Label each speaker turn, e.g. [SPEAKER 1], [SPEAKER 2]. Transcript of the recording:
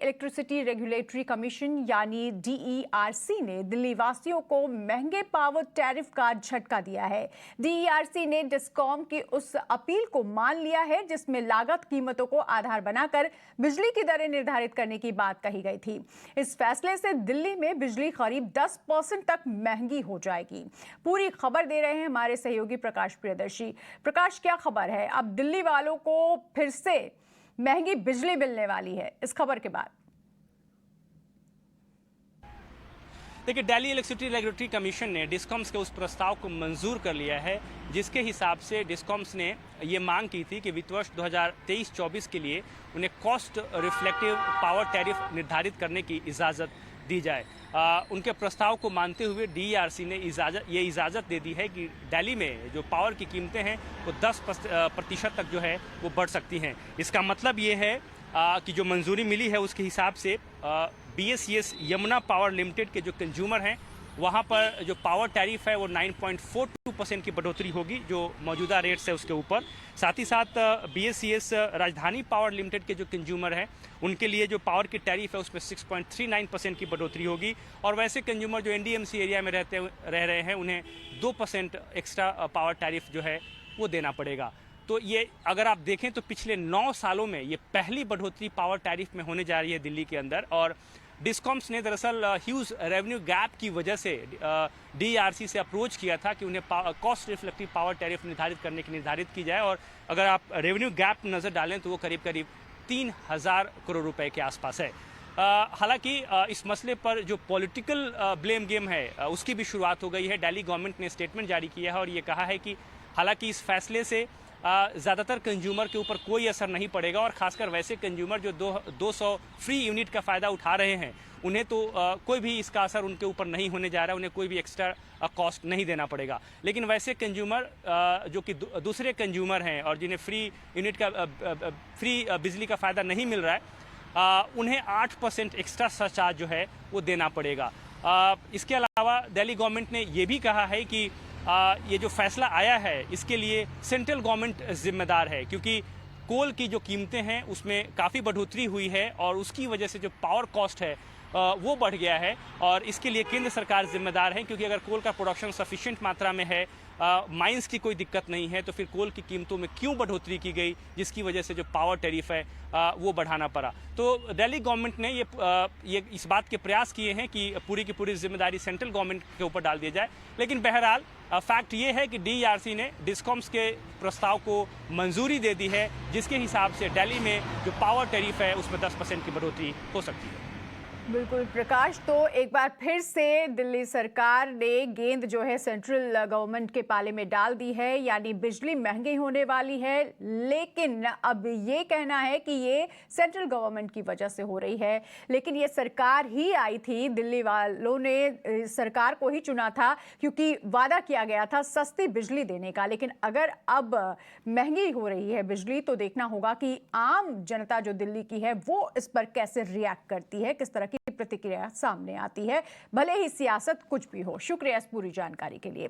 [SPEAKER 1] Electricity regulatory commission यानी DERC ने दिल्ली वासियों को महंगे पावर टैरिफ का झटका दिया है। DERC ने डिस्कॉम की उस अपील को मान लिया है जिसमें लागत कीमतों को आधार बनाकर बिजली की दरें निर्धारित करने की बात कही गई थी। इस फैसले से दिल्ली में बिजली करीब 10% तक महंगी हो जाएगी। पूरी खबर दे रहे हैं हमारे सहयोगी प्रकाश प्रियदर्शी। प्रकाश, क्या खबर है? अब दिल्ली वालों को फिर से महंगी बिजली मिलने वाली है इस खबर के बाद।
[SPEAKER 2] देखिए, दिल्ली इलेक्ट्रिसिटी रेगुलेटरी कमीशन ने डिस्कॉम्स के उस प्रस्ताव को मंजूर कर लिया है जिसके हिसाब से डिस्कॉम्स ने ये मांग की थी कि वित्त वर्ष 2023-24 के लिए उन्हें कॉस्ट रिफ्लेक्टिव पावर टैरिफ निर्धारित करने की इजाज़त दी जाए। उनके प्रस्ताव को मानते हुए DERC ने ये इजाज़त दे दी है कि दिल्ली में जो पावर की कीमतें हैं वो 10% तक जो है वो बढ़ सकती हैं। इसका मतलब ये है कि जो मंजूरी मिली है उसके हिसाब से BSES यमुना पावर लिमिटेड के जो कंज्यूमर हैं वहाँ पर जो पावर टैरिफ है वो 9.42% की बढ़ोतरी होगी जो मौजूदा रेट्स है उसके ऊपर। साथ ही साथ BSES राजधानी पावर लिमिटेड के जो कंज्यूमर हैं उनके लिए जो पावर की टैरिफ है उसमें 6.39% की बढ़ोतरी होगी और वैसे कंज्यूमर जो NDMC एरिया में रह रहे हैं उन्हें 2% एक्स्ट्रा पावर टैरिफ जो है वो देना पड़ेगा। तो ये अगर आप देखें तो पिछले 9 सालों में ये पहली बढ़ोतरी पावर टैरिफ में होने जा रही है दिल्ली के अंदर। और डिस्कॉम्स ने दरअसल ह्यूज रेवेन्यू गैप की वजह से DERC से अप्रोच किया था कि उन्हें कॉस्ट रिफ्लेक्टिव पावर टैरिफ निर्धारित की जाए और अगर आप रेवेन्यू गैप नज़र डालें तो वो करीब 3,000 करोड़ रुपए के आसपास है। हालांकि इस मसले पर जो पॉलिटिकल ब्लेम गेम है उसकी भी शुरुआत हो गई है। दिल्ली गवर्नमेंट ने स्टेटमेंट जारी किया है और ये कहा है कि हालांकि इस फैसले से ज़्यादातर कंज्यूमर के ऊपर कोई असर नहीं पड़ेगा और ख़ासकर वैसे कंज्यूमर जो 200 फ्री यूनिट का फ़ायदा उठा रहे हैं उन्हें तो कोई भी इसका असर उनके ऊपर नहीं होने जा रहा है, उन्हें कोई भी एक्स्ट्रा कॉस्ट नहीं देना पड़ेगा। लेकिन वैसे कंज्यूमर जो कि दूसरे कंज्यूमर हैं और जिन्हें फ्री बिजली का फ़ायदा नहीं मिल रहा है उन्हें 8% एक्स्ट्रा सरचार्ज जो है वो देना पड़ेगा। इसके अलावा दिल्ली गवर्नमेंट ने ये भी कहा है कि ये जो फैसला आया है इसके लिए सेंट्रल गवर्नमेंट जिम्मेदार है क्योंकि कोल की जो कीमतें हैं उसमें काफ़ी बढ़ोतरी हुई है और उसकी वजह से जो पावर कॉस्ट है वो बढ़ गया है और इसके लिए केंद्र सरकार जिम्मेदार है क्योंकि अगर कोल का प्रोडक्शन सफिशिएंट मात्रा में है, माइंस की कोई दिक्कत नहीं है तो फिर कोल की कीमतों में क्यों बढ़ोतरी की गई जिसकी वजह से जो पावर टैरिफ है वो बढ़ाना पड़ा। तो दिल्ली गवर्नमेंट ने ये इस बात के प्रयास किए हैं कि पूरी की पूरी जिम्मेदारी सेंट्रल गवर्नमेंट के ऊपर डाल दी जाए। लेकिन बहरहाल फैक्ट ये है कि DERC ने डिस्कॉम्स के प्रस्ताव को मंजूरी दे दी है जिसके हिसाब से दिल्ली में जो पावर टैरिफ है उसमें 10% की बढ़ोतरी हो सकती है।
[SPEAKER 1] बिल्कुल प्रकाश, तो एक बार फिर से दिल्ली सरकार ने गेंद जो है सेंट्रल गवर्नमेंट के पाले में डाल दी है, यानी बिजली महंगी होने वाली है। लेकिन अब ये कहना है कि ये सेंट्रल गवर्नमेंट की वजह से हो रही है, लेकिन ये सरकार ही आई थी, दिल्ली वालों ने सरकार को ही चुना था क्योंकि वादा किया गया था सस्ती बिजली देने का। लेकिन अगर अब महंगी हो रही है बिजली तो देखना होगा कि आम जनता जो दिल्ली की है वो इस पर कैसे रिएक्ट करती है, किस तरह की प्रतिक्रिया सामने आती है, भले ही सियासत कुछ भी हो। शुक्रिया इस पूरी जानकारी के लिए।